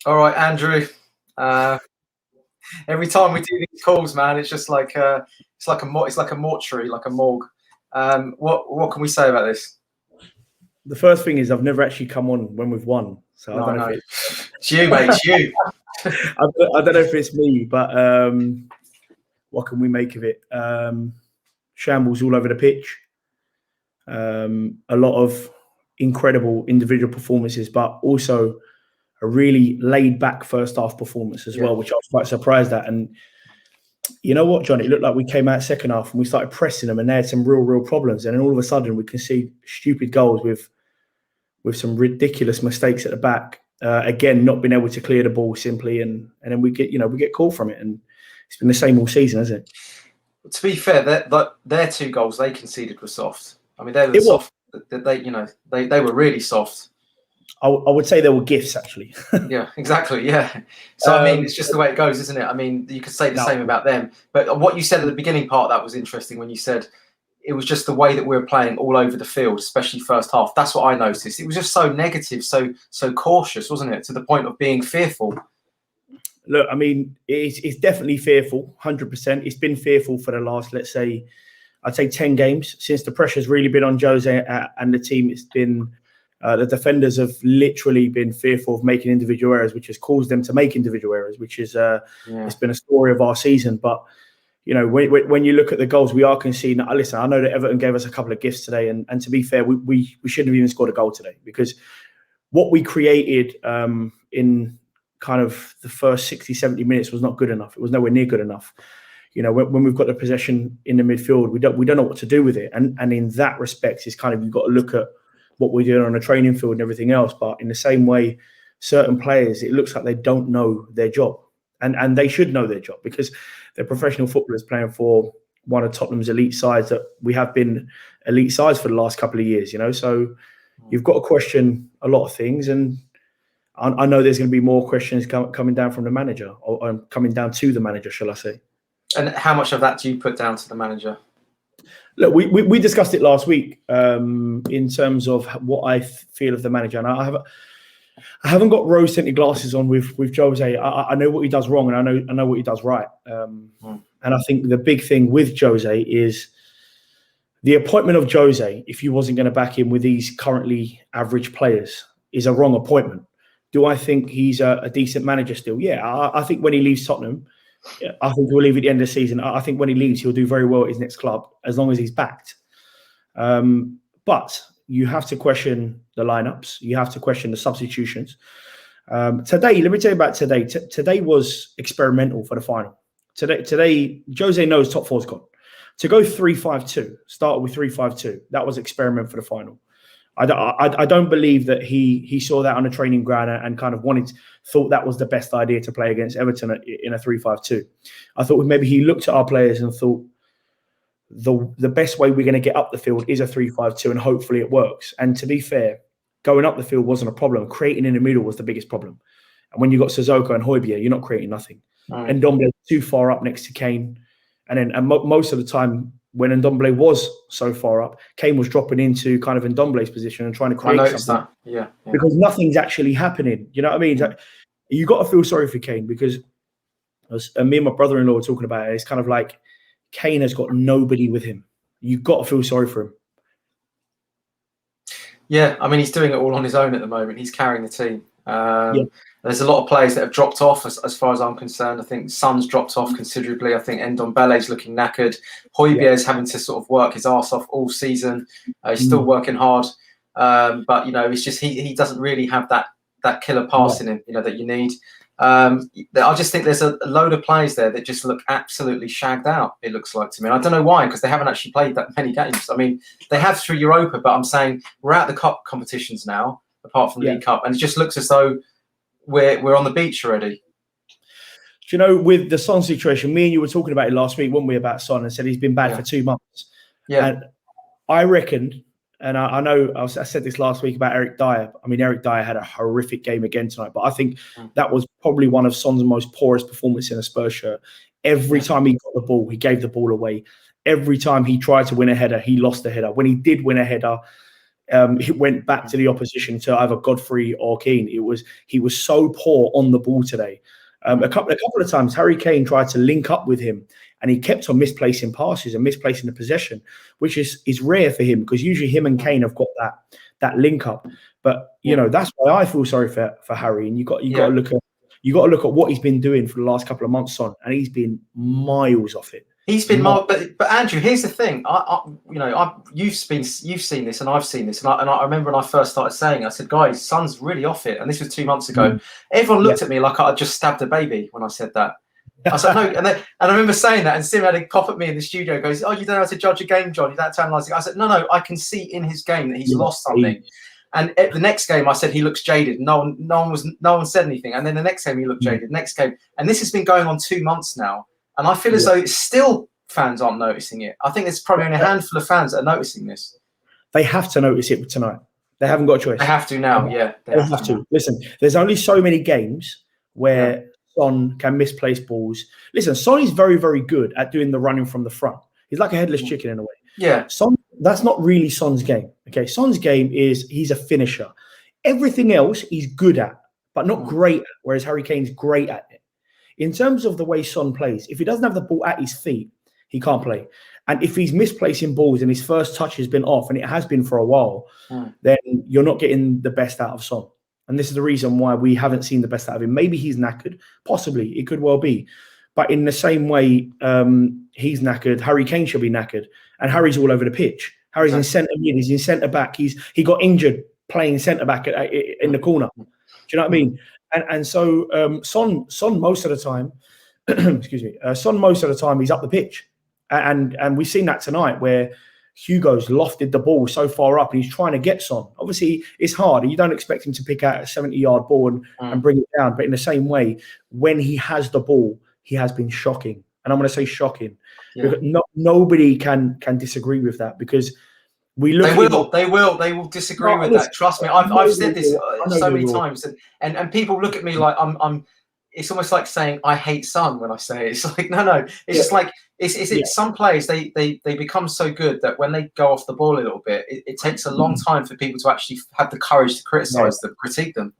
All right, Andrew. Uh, every time we do these calls, man, it's just like it's like a mortuary, like a morgue. What can we say about this? The first thing is I've never actually come on when we've won, so No, I don't know no. if It's you, mate. It's you. I don't know if it's me, but what can we make of it? Shambles all over the pitch. A lot of incredible individual performances, but also a really laid-back first-half performance as well, which I was quite surprised at. And you know what, John? It looked like we came out second half and we started pressing them, and they had some real problems. And then all of a sudden, we concede stupid goals with some ridiculous mistakes at the back. Again, not being able to clear the ball simply, and then we get caught from it. And it's been the same all season, hasn't it? To be fair, their two goals they conceded were soft. I mean, they were soft. They were really soft. I would say they were gifts, actually. Yeah, exactly. Yeah. So, I mean, it's just the way it goes, isn't it? I mean, you could say the same about them. But what you said at the beginning part, that was interesting when you said it was just the way that we were playing all over the field, especially first half. That's what I noticed. It was just so negative, so cautious, wasn't it? To the point of being fearful. Look, I mean, it's definitely fearful, 100%. It's been fearful for the last, let's say, I'd say 10 games since the pressure's really been on Jose and the team. It's been the defenders have literally been fearful of making individual errors, which has caused them to make individual errors, which is it's been a story of our season. But you know, when you look at the goals we are conceding, listen, I know that Everton gave us a couple of gifts today, and to be fair, we shouldn't have even scored a goal today, because what we created in kind of the first 60, 70 minutes was not good enough. It was nowhere near good enough. You know, when we've got the possession in the midfield, we don't know what to do with it. And in that respect, it's kind of, you've got to look at what we're doing on the training field and everything else. But in the same way, certain players, it looks like they don't know their job. And they should know their job, because they're professional footballers playing for one of Tottenham's elite sides that we have been elite sides for the last couple of years, you know. So you've got to question a lot of things. And I know there's going to be more questions coming down from the manager, or coming down to the manager, shall I say. And how much of that do you put down to the manager? Look, we discussed it last week in terms of what I feel of the manager. And I haven't got rose-tinted glasses on with Jose. I know what he does wrong, and I know what he does right. And I think the big thing with Jose is the appointment of Jose, if you wasn't going to back him with these currently average players, is a wrong appointment. Do I think he's a decent manager still? Yeah, I think when he leaves Tottenham, I think he'll leave at the end of the season. I think when he leaves, he'll do very well at his next club, as long as he's backed. But you have to question the lineups. You have to question the substitutions. Today, let me tell you about today. Today was experimental for the final. Today, Jose knows top four's gone. To go 3-5-2, start with 3-5-2, that was experiment for the final. I don't believe that he saw that on a training ground and kind of thought that was the best idea to play against Everton in a 3-5-2. I thought maybe he looked at our players and thought the best way we're going to get up the field is a 3-5-2, and hopefully it works. And to be fair, going up the field wasn't a problem. Creating in the middle was the biggest problem. And when you got Sissoko and Højbjerg, you're not creating nothing. And Ndombele too far up next to Kane. And most of the time, when Ndombele was so far up, Kane was dropping into kind of Ndombele's position and trying to create something. Yeah. Because nothing's actually happening. You know what I mean? You got to feel sorry for Kane, because me and my brother-in-law were talking about it. It's kind of like Kane has got nobody with him. You've got to feel sorry for him. Yeah, I mean, he's doing it all on his own at the moment. He's carrying the team. There's a lot of players that have dropped off, as far as I'm concerned. I think Son's dropped off considerably. I think Ndombele's looking knackered. Højbjerg's having to sort of work his arse off all season. He's still working hard, but you know, it's just he doesn't really have that killer pass in him, you know, that you need. I just think there's a load of players there that just look absolutely shagged out, it looks like to me. And I don't know why, because they haven't actually played that many games. I mean, they have through Europa, but I'm saying we're out the cup competitions now, apart from the League Cup, and it just looks as though we're on the beach already. Do you know, with the Son situation, me and you were talking about it last week, weren't we, about Son, and said he's been bad for 2 months. Yeah. And I reckoned, and I know I said this last week about Eric Dier. I mean, Eric Dier had a horrific game again tonight, but I think that was probably one of Son's most poorest performances in a Spurs shirt. Every time he got the ball, he gave the ball away. Every time he tried to win a header, he lost the header. When he did win a header, He went back to the opposition to either Godfrey or Keane. He was so poor on the ball today. A couple of times, Harry Kane tried to link up with him, and he kept on misplacing passes and misplacing the possession, which is rare for him, because usually him and Kane have got that link up. But that's why I feel sorry for Harry. And you got to look at what he's been doing for the last couple of months on, and he's been miles off it. He's been but Andrew, here's the thing. You've seen this, and I've seen this, and I remember when I first started saying it, I said, guys, Son's really off it, and this was 2 months ago. Everyone looked at me like I just stabbed a baby when I said that. I said no, and I remember saying that, and Sim had a pop at me in the studio, and goes, "Oh, you don't know how to judge a game, John. You don't have to analyse it." I said, no, I can see in his game that he's lost something. And at the next game, I said he looks jaded. No one said anything. And then the next game, he looked jaded. Next game, and this has been going on 2 months now. And I feel as though it's still fans aren't noticing it. I think there's probably only a handful of fans that are noticing this. They have to notice it tonight. They haven't got a choice. They have to now, yeah. They have to. Listen, there's only so many games where Son can misplace balls. Listen, Son is very, very good at doing the running from the front. He's like a headless chicken in a way. Yeah. Son, that's not really Son's game. Okay, Son's game is he's a finisher. Everything else he's good at, but not great at, whereas Harry Kane's great at it. In terms of the way Son plays, if he doesn't have the ball at his feet, he can't play. And if he's misplacing balls and his first touch has been off, and it has been for a while, then you're not getting the best out of Son. And this is the reason why we haven't seen the best out of him. Maybe he's knackered. Possibly. It could well be. But in the same way he's knackered, Harry Kane should be knackered. And Harry's all over the pitch. Harry's in centre mid. He's in centre back. He got injured playing centre back in the corner. Do you know what I mean? And so Son most of the time, excuse me, Son most of the time he's up the pitch. And we've seen that tonight where Hugo's lofted the ball so far up and he's trying to get Son. Obviously, it's hard and you don't expect him to pick out a 70-yard ball and bring it down. But in the same way, when he has the ball, he has been shocking. And I'm going to say shocking. Yeah. Because nobody can disagree with that, because we look. They will disagree with that. Trust me. I've said this so many times, and people look at me like I'm. It's almost like saying I hate Son when I say it. It's like no. It's just like it's some players they become so good that when they go off the ball a little bit, it takes a long time for people to actually have the courage to critique them.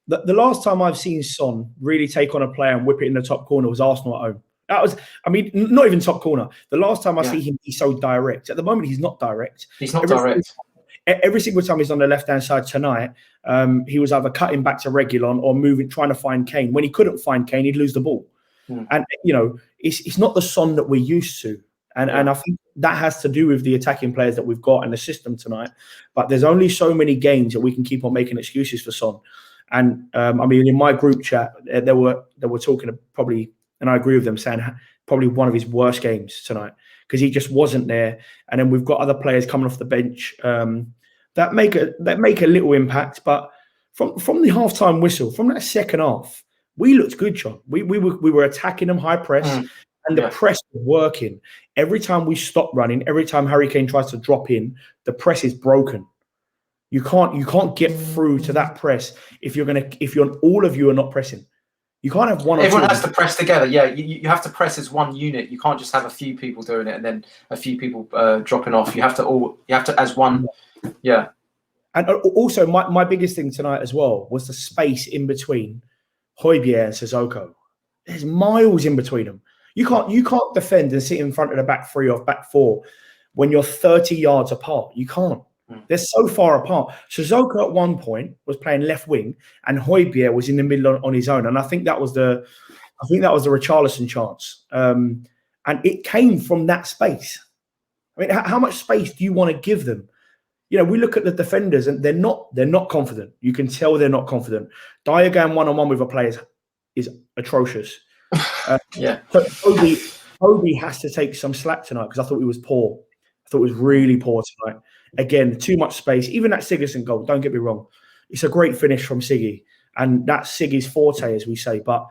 The last time I've seen Son really take on a player and whip it in the top corner was Arsenal at home. That was, I mean, not even top corner. The last time I see him be so direct. At the moment, he's not direct. He's not direct. Every single time he's on the left-hand side tonight, he was either cutting back to Reguilon or moving, trying to find Kane. When he couldn't find Kane, he'd lose the ball. And, it's not the Son that we're used to. And I think that has to do with the attacking players that we've got in the system tonight. But there's only so many games that we can keep on making excuses for Son. And, I mean, in my group chat, they were talking probably, and I agree with them, saying probably one of his worst games tonight, because he just wasn't there. And then we've got other players coming off the bench that make a little impact. But from the halftime whistle, from that second half, we looked good, John. We were attacking them high press, and the press was working. Every time we stopped running, every time Harry Kane tries to drop in, the press is broken. You can't get through to that press if all of you are not pressing. You can't have one. Everyone has to press together. Yeah, you have to press as one unit. You can't just have a few people doing it and then a few people dropping off. You have to as one. Yeah. And also, my biggest thing tonight as well was the space in between Højbjerg and Sissoko. There's miles in between them. You can't defend and sit in front of the back three or back four when you're 30 yards apart. You can't. They're so far apart. Sissoko at one point was playing left wing, and Højbjerg was in the middle on his own. And I think that was the Richarlison chance, and it came from that space. I mean, how much space do you want to give them? We look at the defenders, and they're not confident. You can tell they're not confident. Dier going one-on-one with a player is atrocious. So Obi has to take some slack tonight, because I thought he was poor. I thought it was really poor tonight. Again, too much space. Even that Sigurdsson goal, don't get me wrong. It's a great finish from Siggy. And that's Siggy's forte, as we say. But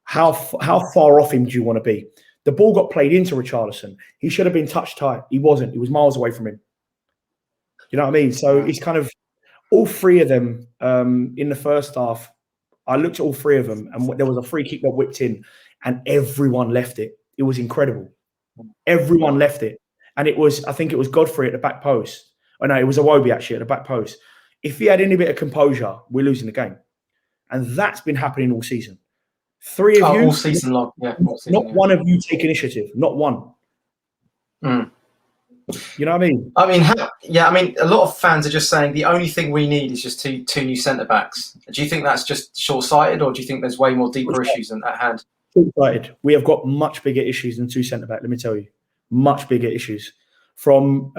how far off him do you want to be? The ball got played into Richarlison. He should have been touch tight. He wasn't. He was miles away from him. You know what I mean? So it's kind of all three of them in the first half. I looked at all three of them, and there was a free kick that whipped in, and everyone left it. It was incredible. Everyone left it. And I think it was Godfrey at the back post. Oh no, it was Iwobi actually at the back post. If he had any bit of composure, we're losing the game. And that's been happening all season. 3 of you, all season long. Yeah, all season, not one of you take initiative. Not one. Mm. You know what I mean? I mean, a lot of fans are just saying the only thing we need is just two new centre backs. Do you think that's just short-sighted, or do you think there's way more deeper issues at hand? Short-sighted. We have got much bigger issues than 2 centre back. Let me tell you, much bigger issues from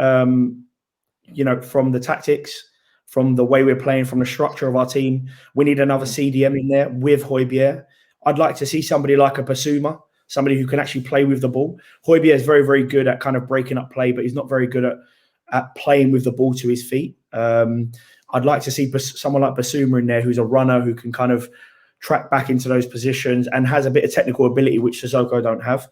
from the tactics, from the way we're playing, from the structure of our team. We need another CDM in there with Højbjerg. I'd like to see somebody like a Basuma, somebody who can actually play with the ball. Højbjerg is very, very good at kind of breaking up play, but he's not very good at playing with the ball to his feet. I'd like to see someone like Basuma in there who's a runner who can kind of track back into those positions and has a bit of technical ability, which Sissoko don't have.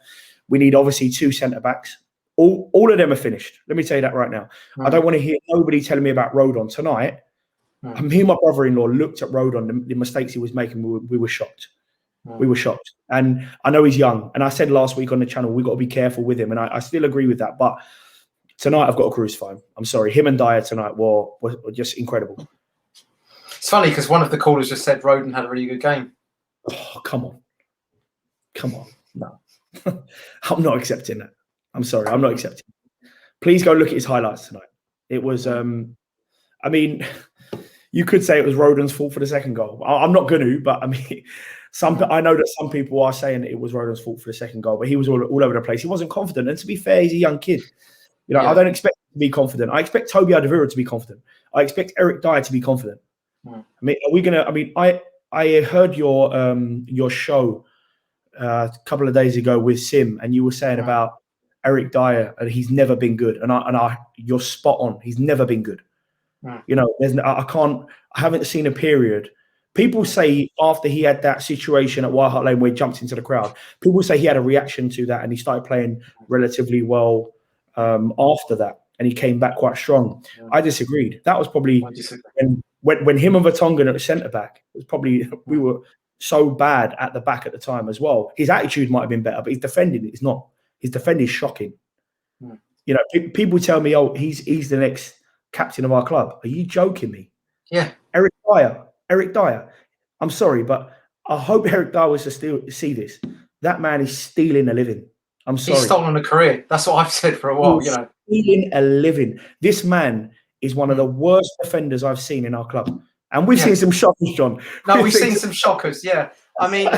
We need obviously 2 centre-backs. All of them are finished. Let me tell you that right now. I don't want to hear nobody telling me about Rodon tonight. Me and my brother-in-law looked at Rodon, the mistakes he was making. We were shocked. We were shocked. And I know he's young. And I said last week on the channel, we've got to be careful with him. And I still agree with that. But tonight, I've got to crucify him. I'm sorry. Him and Dier tonight were just incredible. It's funny because one of the callers just said Rodon had a really good game. Oh, come on. Come on. No. I'm not accepting that. I'm sorry. I'm not accepting it. Please go look at his highlights tonight. It was, I mean, you could say it was Rodon's fault for the second goal. I'm not going to, but I mean, I know that some people are saying it was Rodon's fault for the second goal, but he was all over the place. He wasn't confident. And to be fair, he's a young kid. You know, I don't expect him to be confident. I expect Toby Alderweireld to be confident. I expect Eric Dier to be confident. I mean, are we going to, I mean, I heard your show a couple of days ago with Sim, and you were saying about Eric Dier, and he's never been good. And you're spot on. He's never been good. You know, I haven't seen a period. People say after he had that situation at White Hart Lane where he jumped into the crowd, people say he had a reaction to that and he started playing relatively well after that, and he came back quite strong. I disagreed. That was probably when him and Vertonghen at the centre back. It was probably we were so bad at the back at the time as well. His attitude might have been better, but his defending is not. His defending is shocking. You know, people tell me, "Oh, he's the next captain of our club." Are you joking me? Yeah, Eric Dier. I'm sorry, but I hope Eric Dier was to see this. That man is stealing a living. I'm sorry. He's stolen a career. That's what I've said for a while. He's you know, stealing a living. This man is one of the worst defenders I've seen in our club, and we've seen some shockers, John. No, we've seen some shockers. Yeah, I mean,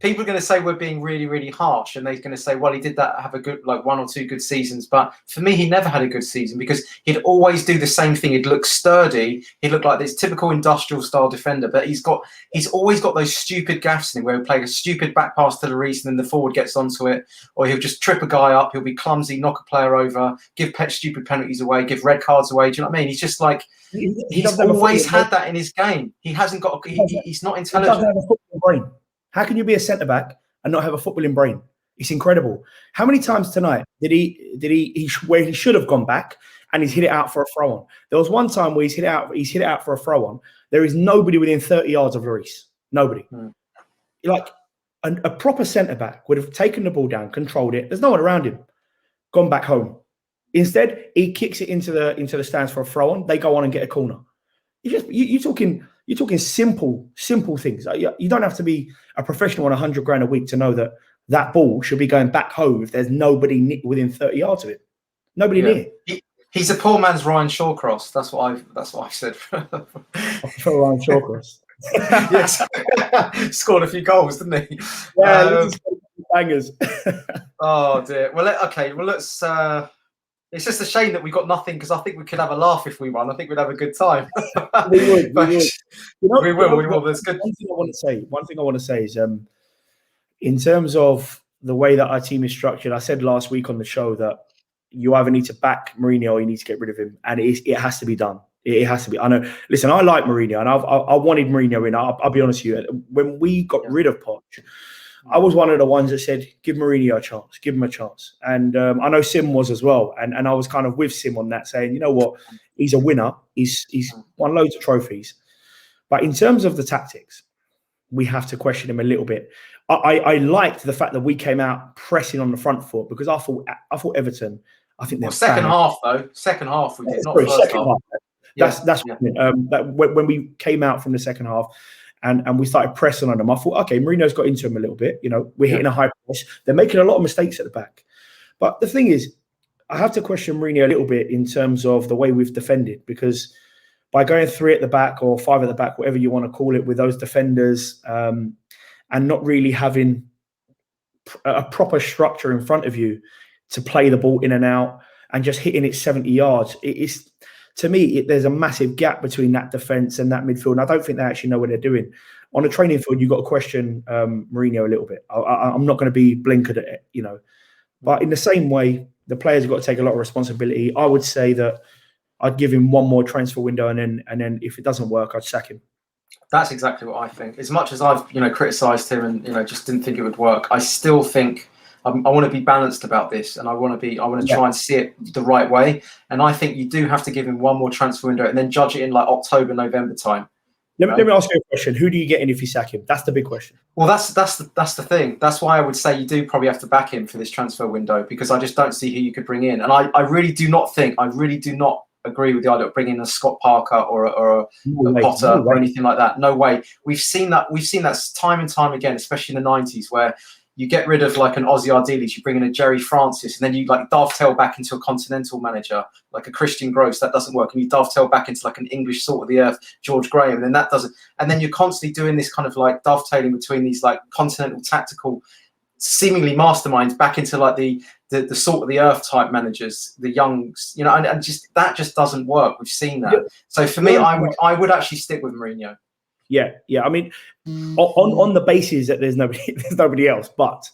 people are going to say we're being really, really harsh, and they're going to say, well, he did that, have a good, like 1 or 2 good seasons. But for me, he never had a good season because he'd always do the same thing. He'd look sturdy. He'd look like this typical industrial style defender, but he's always got those stupid gaffes in him where he'll play a stupid back pass to the Reece and then the forward gets onto it, or he'll just trip a guy up. He'll be clumsy, knock a player over, give stupid penalties away, give red cards away. Do you know what I mean? He's just like, he's always had that in his game. He hasn't got, he's not intelligent. He doesn't have a football brain. How can you be a centre back and not have a footballing brain? It's incredible. How many times tonight did he where he should have gone back and he's hit it out for a throw on? There was one time where he's hit it out for a throw on. There is nobody within 30 yards of Lloris. Nobody. Like a proper centre back would have taken the ball down, controlled it. There's no one around him. Gone back home. Instead, he kicks it into the stands for a throw on. They go on and get a corner. You're talking simple things. You don't have to be a professional on 100 grand a week to know that ball should be going back home if there's nobody within 30 yards of it. Nobody near. He's a poor man's Ryan Shawcross. That's what I've said. For Ryan Shawcross. Yes, scored a few goals, didn't he? Yeah, bangers. Oh dear. Well, let's. It's just a shame that we got nothing because I think we could have a laugh if we won. I think we'd have a good time. We would. We will. That's good. One thing I want to say is, in terms of the way that our team is structured, I said last week on the show that you either need to back Mourinho or you need to get rid of him, and it has to be done. It has to be. I know. Listen, I like Mourinho, and I wanted Mourinho in. I'll be honest with you. When we got rid of Poch, I was one of the ones that said, give Mourinho a chance, give him a chance. And I know Sim was as well. And I was kind of with Sim on that, saying, you know what, he's a winner. He's won loads of trophies. But in terms of the tactics, we have to question him a little bit. I liked the fact that we came out pressing on the front foot because I thought Everton, I think they're second bang. half though. Second half we did, not Sorry, first second half. half. That's what I mean. That when we came out from the second half and we started pressing on them, I thought, okay, Mourinho's got into him a little bit. You know, we're hitting a high press. They're making a lot of mistakes at the back. But the thing is, I have to question Mourinho a little bit in terms of the way we've defended, because by going 3 at the back or 5 at the back, whatever you want to call it, with those defenders, and not really having a proper structure in front of you to play the ball in and out and just hitting it 70 yards, it's, to me, there's a massive gap between that defence and that midfield. And I don't think they actually know what they're doing. On a training field, you've got to question Mourinho a little bit. I'm not going to be blinkered at it, you know. But in the same way, the players have got to take a lot of responsibility. I would say that I'd give him one more transfer window, and then if it doesn't work, I'd sack him. That's exactly what I think. As much as I've criticised him and just didn't think it would work, I still think I want to be balanced about this, and I want to try and see it the right way. And I think you do have to give him one more transfer window, and then judge it in like October, November time. Let me ask you a question. Who do you get in if you sack him? That's the big question. Well, that's the thing. That's why I would say you do probably have to back him for this transfer window, because I just don't see who you could bring in. And I really do not agree with the idea of bringing a Scott Parker or a Potter or anything like that. No way. We've seen that time and time again, especially in the 90s, where you get rid of like an Ozzy Ardiles, you bring in a Jerry Francis, and then you like dovetail back into a continental manager like a Christian Gross. That doesn't work. And you dovetail back into like an English salt of the earth, George Graham, and then that doesn't. And then you're constantly doing this kind of like dovetailing between these like continental tactical, seemingly masterminds back into like the salt of the earth type managers, the youngs, and just that just doesn't work. We've seen that. So for me, I would actually stick with Mourinho. Yeah. I mean, on the basis that there's nobody else, but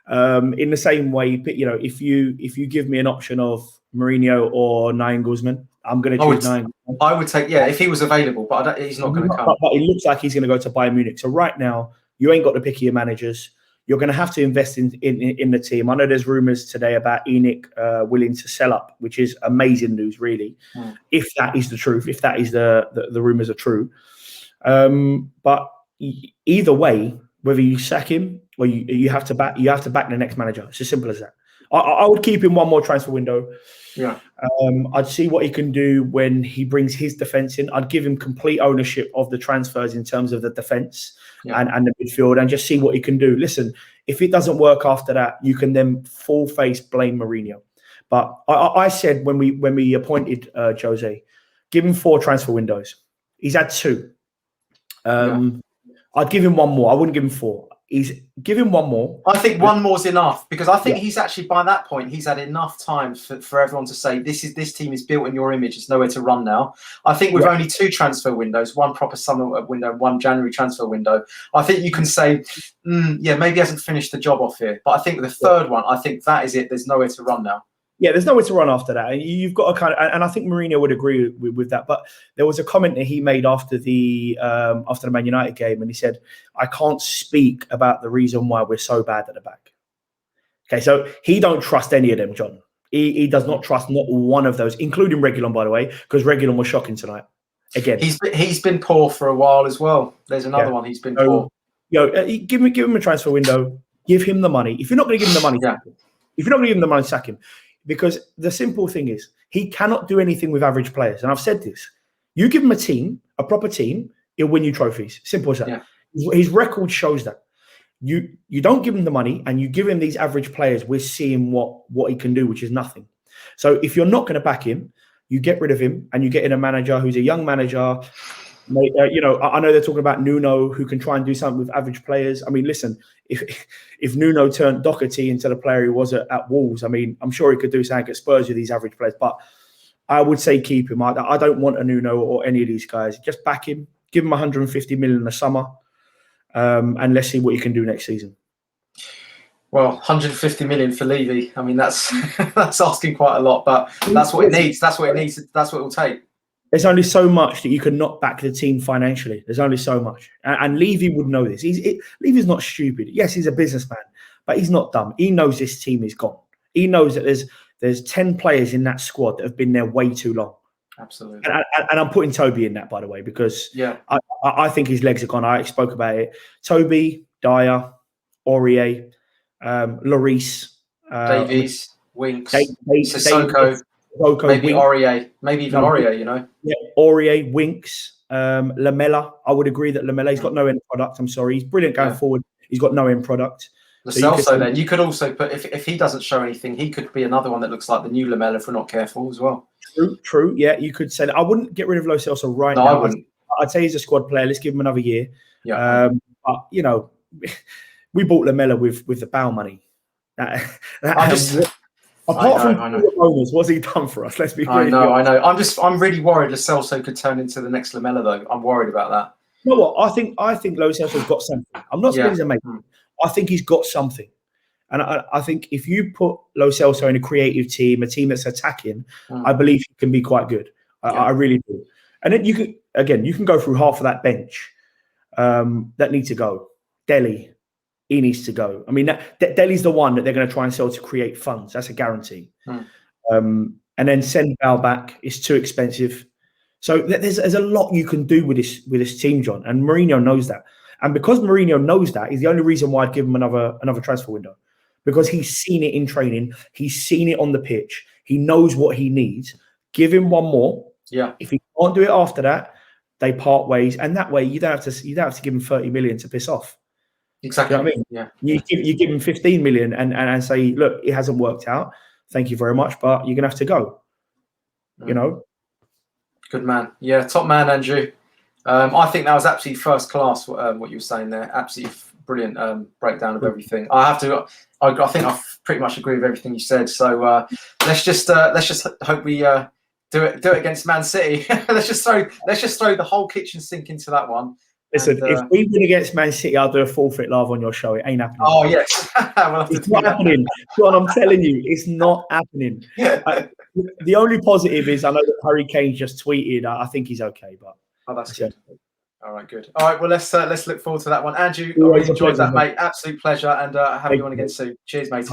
in the same way, if you give me an option of Mourinho or Nine Guzman, I'm going to choose Nine. I would take, if he was available, but he's not going to come. But it looks like he's going to go to Bayern Munich. So right now, you ain't got the pick of your managers. You're going to have to invest in the team. I know there's rumours today about ENIC willing to sell up, which is amazing news, really, if that is the truth, if that is the rumours are true. But either way, whether you sack him or you have to back the next manager. It's as simple as that. I would keep him one more transfer window. Yeah. I'd see what he can do when he brings his defence in. I'd give him complete ownership of the transfers in terms of the defence and the midfield, and just see what he can do. Listen, if it doesn't work after that, you can then full face blame Mourinho. But I said when we appointed Jose, give him 4 transfer windows. He's had 2. I'd give him one more. I wouldn't give him 4. Give him one more. I think one more's enough, because I think he's actually, by that point, he's had enough time for everyone to say this team is built in your image. There's nowhere to run now. I think with only 2 transfer windows, one proper summer window, one January transfer window, I think you can say, maybe he hasn't finished the job off here. But I think the third one, I think that is it. There's nowhere to run now. Yeah, there's nowhere to run after that. And you've got to and I think Mourinho would agree with that. But there was a comment that he made after the Man United game, and he said, "I can't speak about the reason why we're so bad at the back." Okay, so he don't trust any of them, John. He does not trust not one of those, including Reguilon, by the way, because Reguilon was shocking tonight. Again, he's been poor for a while as well. There's another one. He's been poor. Give him a transfer window. Give him the money. If you're not going to give him the money, if you're not going to give him the money, sack him. Because the simple thing is, he cannot do anything with average players. And I've said this. You give him a proper team, he'll win you trophies. Simple as that. Yeah. His record shows that. You don't give him the money and you give him these average players, we're seeing what he can do, which is nothing. So if you're not going to back him, you get rid of him and you get in a manager who's a young manager. I know they're talking about Nuno, who can try and do something with average players. I mean, listen, if Nuno turned Doherty into the player he was at Wolves, I mean, I'm sure he could do something at Spurs with these average players. But I would say keep him. I don't want a Nuno or any of these guys. Just back him, give him 150 million in the summer, and let's see what he can do next season. Well, 150 million for Levy. I mean, that's asking quite a lot, but that's what it needs. That's what it needs. That's what it will take. There's only so much that you can not back the team financially. There's only so much. And Levy would know this. Levy's not stupid. Yes, he's a businessman, but he's not dumb. He knows this team is gone. He knows that there's 10 players in that squad that have been there way too long. Absolutely. And I'm putting Toby in that, by the way, because I think his legs are gone. I spoke about it. Toby, Dier, Aurier, Lloris. Winks, Sissoko, maybe Winks. Aurier, maybe even Aurier, you know. Yeah, Aurier, Winks, Lamela. I would agree that Lamela's got no end product. I'm sorry. He's brilliant going forward. He's got no end product. Lo Celso, then you could also put, if he doesn't show anything, he could be another one that looks like the new Lamela if we're not careful as well. True. Yeah, you could say that. I wouldn't get rid of Lo Celso right now. I wouldn't. I'd say he's a squad player. Let's give him another year. Yeah. But you know, we bought Lamela with the Bow money. Apart from the bonus, what's he done for us? Let's be real. I know. I'm really worried Lo Celso could turn into the next Lamela, though. I'm worried about that. You know what? I think Lo Celso's got something. I'm not saying he's amazing. I think he's got something. And I think if you put Lo Celso in a creative team, a team that's attacking, I believe he can be quite good. I really do. And then you can go through half of that bench that need to go. Dele, he needs to go. I mean, Dele's the one that they're going to try and sell to create funds. That's a guarantee. And then send Bale back. It's too expensive. So there's a lot you can do with this team, John. And Mourinho knows that. And because Mourinho knows that, is the only reason why I'd give him another transfer window. Because he's seen it in training. He's seen it on the pitch. He knows what he needs. Give him one more. Yeah. If he can't do it after that, they part ways. And that way you don't have to give him 30 million to piss off. Exactly. You know what I mean? Yeah. You give him 15 million and say, look, it hasn't worked out. Thank you very much, but you're gonna have to go. You know? Good man. Yeah, top man, Andrew. I think that was absolutely first class. What you were saying there, absolutely brilliant breakdown of everything. I think I pretty much agree with everything you said. So let's just hope we do it against Man City. let's just throw the whole kitchen sink into that one. Listen, if we win against Man City, I'll do a forfeit live on your show. It ain't happening. Oh yes, it's not happening. John, I'm telling you, it's not happening. The only positive is I know that Harry Kane just tweeted. I think he's okay, but that's good. All right, good. All right, well let's look forward to that one. Andrew, I really enjoyed that, mate. Absolute pleasure, and have you on again soon. Cheers, mate.